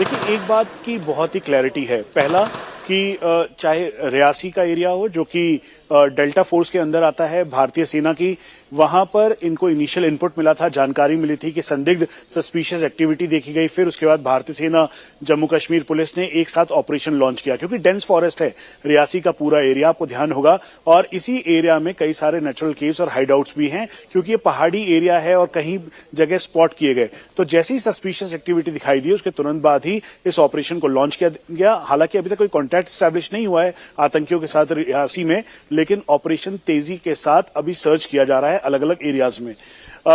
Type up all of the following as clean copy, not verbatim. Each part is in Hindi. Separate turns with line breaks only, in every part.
देखिए, एक बात की बहुत ही क्लैरिटी है। पहला कि चाहे रियासी का एरिया हो जो कि डेल्टा फोर्स के अंदर आता है भारतीय सेना की, वहां पर इनको इनिशियल इनपुट मिला था, जानकारी मिली थी कि संदिग्ध सस्पिशियस एक्टिविटी देखी गई। फिर उसके बाद भारतीय सेना, जम्मू कश्मीर पुलिस ने एक साथ ऑपरेशन लॉन्च किया, क्योंकि डेंस फॉरेस्ट है रियासी का पूरा एरिया, आपको ध्यान होगा। और इसी एरिया में कई सारे नेचुरल केव्स और हाइडआउट्स भी हैं, क्योंकि ये पहाड़ी एरिया है और कहीं जगह स्पॉट किए गए। तो जैसे ही सस्पिशियस एक्टिविटी दिखाई दी, उसके तुरंत बाद ही इस ऑपरेशन को लॉन्च किया गया। हालांकि अभी तक कोई कॉन्टैक्ट स्टैब्लिश नहीं हुआ है आतंकियों के साथ रियासी में, लेकिन ऑपरेशन तेजी के साथ अभी सर्च किया जा रहा है अलग अलग एरियाज में।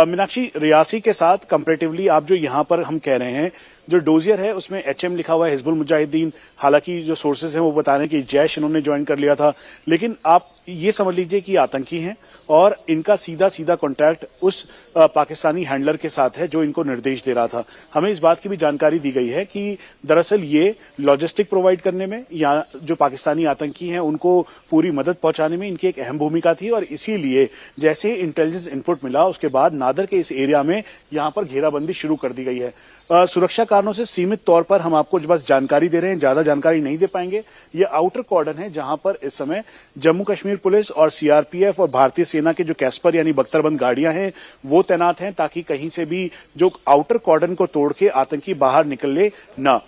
मीनाक्षी, रियासी के साथ कंपैरेटिवली आप जो यहां पर हम कह रहे हैं, जो डोजियर है उसमें एचएम लिखा हुआ है, हिजबुल मुजाहिदीन। हालांकि जो सोर्सेज हैं वो बता रहे हैं कि जैश इन्होंने ज्वाइन कर लिया था, लेकिन आप ये समझ लीजिए कि आतंकी हैं और इनका सीधा सीधा कॉन्टैक्ट उस पाकिस्तानी हैंडलर के साथ है जो इनको निर्देश दे रहा था। हमें इस बात की भी जानकारी दी गई है कि दरअसल ये लॉजिस्टिक प्रोवाइड करने में या जो पाकिस्तानी आतंकी हैं उनको पूरी मदद पहुंचाने में इनकी एक अहम भूमिका थी। और इसीलिए जैसे इंटेलिजेंस इनपुट मिला, उसके बाद नादर के इस एरिया में यहां पर घेराबंदी शुरू कर दी गई है। सुरक्षा कारणों से सीमित तौर पर हम आपको बस जानकारी दे रहे हैं, ज्यादा जानकारी नहीं दे पाएंगे। ये आउटर कॉर्डन है जहां पर इस समय जम्मू कश्मीर पुलिस और सीआरपीएफ और भारतीय सेना के जो कैस्पर यानी बख्तरबंद गाड़ियां हैं वो तैनात हैं, ताकि कहीं से भी जो आउटर कॉर्डन को तोड़ के आतंकी बाहर निकले ना।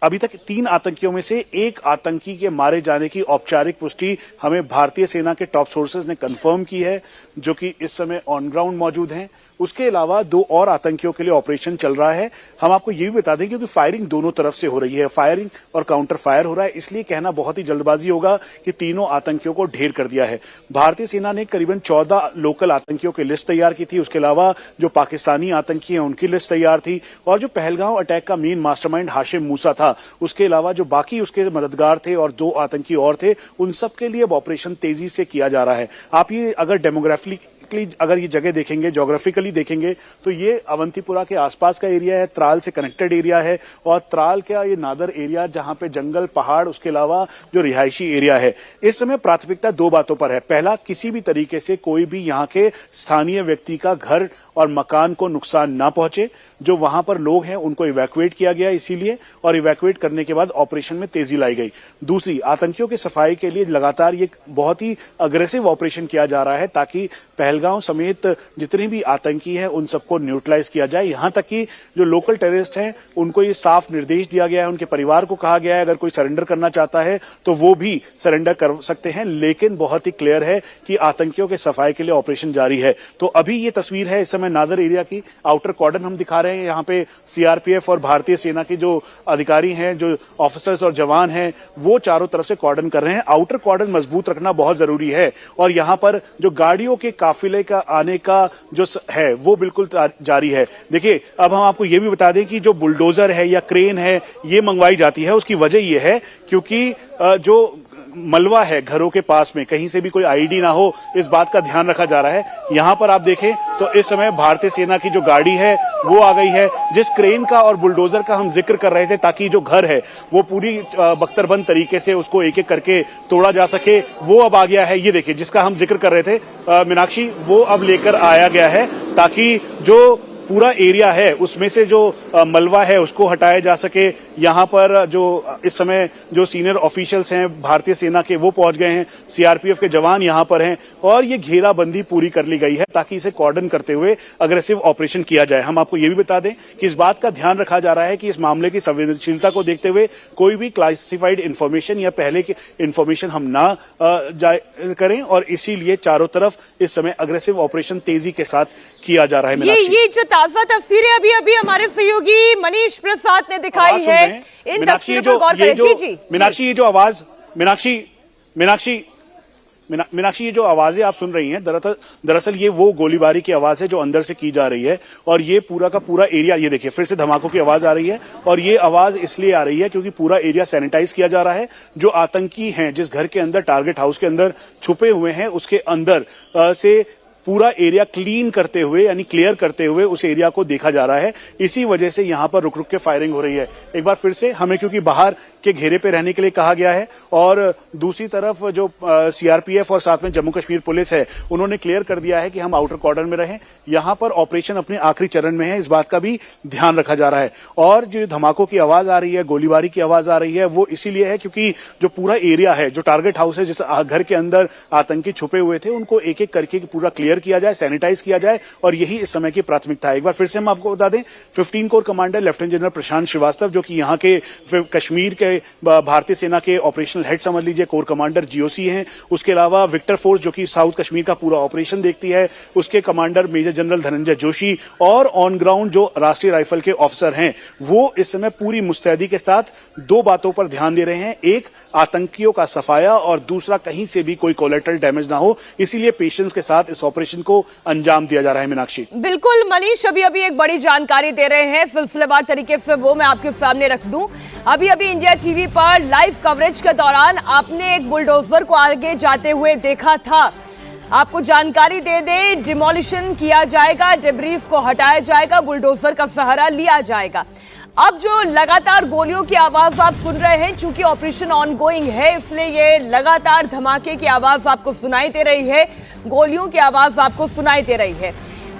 अभी तक 3 आतंकियों में से एक आतंकी के मारे जाने की औपचारिक पुष्टि हमें भारतीय सेना के टॉप सोर्सेज ने कंफर्म की है, जो कि इस समय ऑन ग्राउंड मौजूद हैं। उसके अलावा 2 और आतंकियों के लिए ऑपरेशन चल रहा है। हम आपको ये भी बता दें क्योंकि फायरिंग दोनों तरफ से हो रही है, फायरिंग और काउंटर फायर हो रहा है, इसलिए कहना बहुत ही जल्दबाजी होगा कि तीनों आतंकियों को ढेर कर दिया है। भारतीय सेना ने करीबन 14 लोकल आतंकियों की लिस्ट तैयार की थी। उसके अलावा जो पाकिस्तानी आतंकी हैं उनकी लिस्ट तैयार थी, और जो पहलगांव अटैक का मेन मास्टरमाइंड हाशिम मूसा था, उसके अलावा जो बाकी उसके मददगार थे और 2 आतंकी और थे, उन सबके लिए अब ऑपरेशन तेजी से किया जा रहा है। आप ये अगर डेमोग्राफिकली अगर ये जगह देखेंगे, ज्योग्राफिकली देखेंगे, तो ये अवंतीपुरा के आसपास का एरिया है, त्राल से कनेक्टेड एरिया है। और त्राल का ये नादर एरिया जहां पे जंगल, पहाड़, उसके अलावा जो रिहायशी एरिया है। इस समय प्राथमिकता 2 बातों पर है। पहला, किसी भी तरीके से कोई भी यहां के स्थानीय व्यक्ति का घर और मकान को नुकसान ना पहुंचे। जो वहां पर लोग हैं उनको इवैक्यूएट किया गया इसीलिए, और इवैक्यूएट करने के बाद ऑपरेशन में तेजी लाई गई। दूसरी, आतंकियों की सफाई के लिए लगातार ये बहुत ही अग्रेसिव ऑपरेशन किया जा रहा है, ताकि पहलगांव समेत जितने भी आतंकी हैं उन सबको न्यूट्रलाइज किया जाए। यहां तक कि जो लोकल टेररिस्ट हैं उनको ये साफ निर्देश दिया गया है, उनके परिवार को कहा गया है अगर कोई सरेंडर करना चाहता है तो वो भी सरेंडर कर सकते हैं। लेकिन बहुत ही क्लियर है कि आतंकियों के सफाई के लिए ऑपरेशन जारी है। तो अभी ये तस्वीर है इस समय नादर एरिया की, आउटर कॉर्डन हम दिखा रहे हैं। यहाँ पे सीआरपीएफ और भारतीय सेना के जो अधिकारी हैं, जो ऑफिसर्स और जवान हैं, वो चारों तरफ से कॉर्डन कर रहे हैं। आउटर कॉर्डन मजबूत रखना बहुत जरूरी है, और यहाँ पर जो गाड़ियों के काफिले का आने का जो है वो बिल्कुल जारी है। देखिए, अब हम आपको ये भी बता दें कि जो बुलडोजर है या क्रेन है ये मंगवाई जाती है, उसकी वजह ये है क्योंकि जो मलबा है घरों के पास में कहीं से भी कोई आईडी ना हो, इस बात का ध्यान रखा जा रहा है। यहां पर आप देखें तो इस समय भारतीय सेना की जो गाड़ी है वो आ गई है। जिस क्रेन का और बुलडोजर का हम जिक्र कर रहे थे ताकि जो घर है वो पूरी बख्तरबंद तरीके से उसको एक एक करके तोड़ा जा सके, वो अब आ गया है। ये देखिए, जिसका हम जिक्र कर रहे थे मीनाक्षी, वो अब लेकर आया गया है ताकि जो पूरा एरिया है उसमें से जो मलबा है उसको हटाया जा सके। यहाँ पर जो इस समय जो सीनियर ऑफिशियल्स हैं भारतीय सेना के वो पहुंच गए हैं, सीआरपीएफ के जवान यहाँ पर हैं, और ये घेराबंदी पूरी कर ली गई है ताकि इसे कॉर्डन करते हुए अग्रेसिव ऑपरेशन किया जाए। हम आपको ये भी बता दें कि इस बात का ध्यान रखा जा रहा है कि इस मामले की संवेदनशीलता को देखते हुए कोई भी क्लासिफाइड इन्फॉर्मेशन या पहले की इन्फॉर्मेशन हम ना करें, और इसीलिए चारों तरफ इस समय अग्रेसिव ऑपरेशन तेजी के साथ किया जा रहा है।
ये जो ताजा तस्वीरें अभी अभी हमारे सहयोगी मनीष प्रसाद ने दिखाई है, इन तस्वीरों पर गौर करें। जी
मीनाक्षी, ये जो आवाज मीनाक्षी ये जो आवाजें आप सुन रही हैं, दरअसल ये वो गोलीबारी की आवाज है जो अंदर से की जा रही है। और ये पूरा का पूरा एरिया, ये देखिए फिर से धमाकों की आवाज आ रही है, और ये आवाज इसलिए आ रही है क्योंकि पूरा एरिया सैनिटाइज किया जा रहा है। जो आतंकी हैं जिस घर के अंदर, टारगेट हाउस के अंदर छुपे हुए हैं, उसके अंदर से पूरा एरिया क्लीन करते हुए यानी क्लियर करते हुए उस एरिया को देखा जा रहा है। इसी वजह से यहां पर रुक रुक के फायरिंग हो रही है। एक बार फिर से हमें क्योंकि बाहर के घेरे पे रहने के लिए कहा गया है और दूसरी तरफ जो सीआरपीएफ और साथ में जम्मू कश्मीर पुलिस है उन्होंने क्लियर कर दिया है कि हम आउटर कॉर्डर में रहें। यहां पर ऑपरेशन अपने आखिरी चरण में है, इस बात का भी ध्यान रखा जा रहा है। और जो धमाकों की आवाज आ रही है, गोलीबारी की आवाज आ रही है, वो इसीलिए है क्योंकि जो पूरा एरिया है, जो टारगेट हाउस है, जिस घर के अंदर आतंकी छुपे हुए थे, उनको एक एक करके पूरा क्लियर किया जाए, सैनिटाइज किया जाए और यही इस समय की प्राथमिकता है। एक बार फिर से हम आपको बता दें, 15 कोर कमांडर लेफ्टिनेंट जनरल प्रशांत श्रीवास्तव, जो कि यहाँ के कश्मीर के भारतीय सेना के ऑपरेशनल हेड समझ लीजिए, कोर कमांडर जीओसी हैं। उसके अलावा विक्टर फोर्स जो कि साउथ कश्मीर का पूरा ऑपरेशन देखती है, उसके commander major general Dhananjay Joshi और ऑन ग्राउंड जो राष्ट्रीय राइफल के ऑफिसर हैं, वो इस समय पूरी मुस्तैदी के साथ दो बातों पर ध्यान दे रहे हैं। एक, आतंकियों का सफाया और दूसरा, कहीं से भी कोई कोलेटरल डैमेज ना हो। इसीलिए पेशेंस के साथ इस ऑपरेशन को अंजाम दिया जा रहा है। मीनाक्षी,
बिल्कुल मनीष, अभी एक बड़ी जानकारी दे रहे हैं सिलसिलेवार तरीके से, वो मैं आपके सामने रख दूं। अभी इंडिया टीवी पर लाइव कवरेज के दौरान आपने एक बुलडोजर को आगे जाते हुए देखा था। आपको जानकारी दे दे, डिमोलिशन किया जाएगा, डिब्रीज को हटाया जाएगा, बुलडोजर का सहारा लिया जाएगा। अब जो लगातार गोलियों की आवाज आप सुन रहे हैं, चूंकि ऑपरेशन ऑनगोइंग है इसलिए ये लगातार धमाके की आवाज आपको सुनाई दे रही है, गोलियों की आवाज आपको सुनाई दे रही है।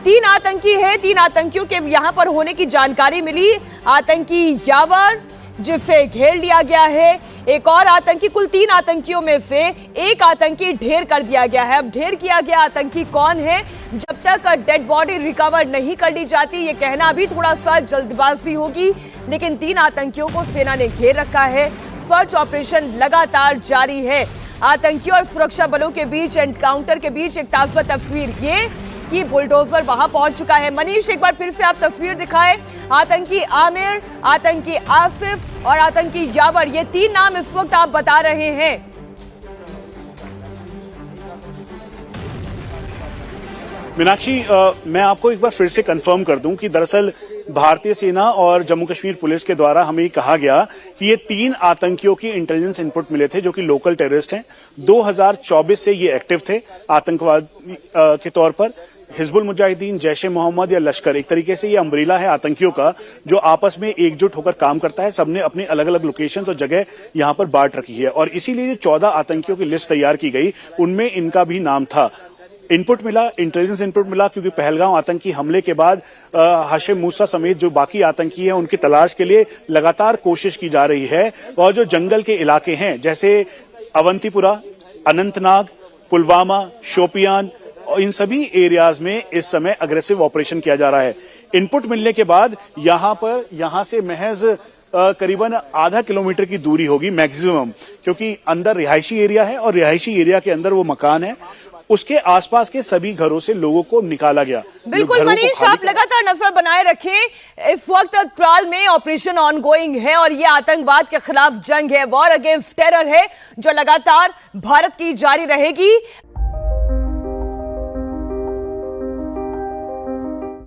3 आतंकी है, 3 आतंकियों के यहां पर होने की जानकारी मिली। आतंकी यावर, जिसे घेर लिया गया है, एक और आतंकी, कुल 3 आतंकियों में से एक आतंकी ढेर कर दिया गया है। अब ढेर किया गया आतंकी कौन है, जब तक डेड बॉडी रिकवर नहीं कर ली जाती, ये कहना भी थोड़ा सा जल्दबाजी होगी। लेकिन 3 आतंकियों को सेना ने घेर रखा है। सर्च ऑपरेशन लगातार जारी है। आतंकियों और सुरक्षा बलों के बीच एनकाउंटर के बीच एक ताजा तस्वीर ये कि बुलडोजर वहां पहुंच चुका है। मनीष, एक बार फिर से आप तस्वीर दिखाएं। आतंकी आमिर, आतंकी आसिफ और आतंकी यावर, ये 3 नाम इस वक्त आप बता रहे हैं।
मीनाक्षी, मैं आपको एक बार फिर से कंफर्म कर दूं कि दरअसल भारतीय सेना और जम्मू कश्मीर पुलिस के द्वारा हमें कहा गया कि ये 3 आतंकियों की इंटेलिजेंस इनपुट मिले थे जो कि लोकल टेररिस्ट हैं। 2024 से ये एक्टिव थे आतंकवाद के तौर पर। हिजबुल मुजाहिदीन, जैश-ए मोहम्मद या लश्कर, एक तरीके से ये अम्ब्रेला है आतंकियों का जो आपस में एकजुट होकर काम करता है। सबने अपने अलग अलग लोकेशंस और जगह यहां पर बांट रखी है और इसीलिए 14 आतंकियों की लिस्ट तैयार की गई, उनमें इनका भी नाम था। इनपुट मिला, इंटेलिजेंस इनपुट मिला, क्योंकि पहलगांव आतंकी हमले के बाद हाशिम मूसा समेत जो बाकी आतंकी हैं उनकी तलाश के लिए लगातार कोशिश की जा रही है। और जो जंगल के इलाके हैं जैसे अवंतीपुरा, अनंतनाग, पुलवामा, शोपियान, इन सभी एरियाज में इस समय अग्रेसिव ऑपरेशन किया जा रहा है। इनपुट मिलने के बाद यहां से महज करीबन आधा किलोमीटर की दूरी होगी मैक्सिमम, क्योंकि अंदर रिहायशी एरिया है और रिहायशी एरिया के अंदर वो मकान है, उसके आसपास के सभी घरों से लोगों को निकाला गया।
बिल्कुल मनीष, आप लगातार नजर बनाए रखें। इस वक्त त्राल में ऑपरेशन ऑनगोइंग है और ये आतंकवाद के खिलाफ जंग है, वॉर अगेंस्ट टेरर है, जो लगातार भारत की जारी रहेगी।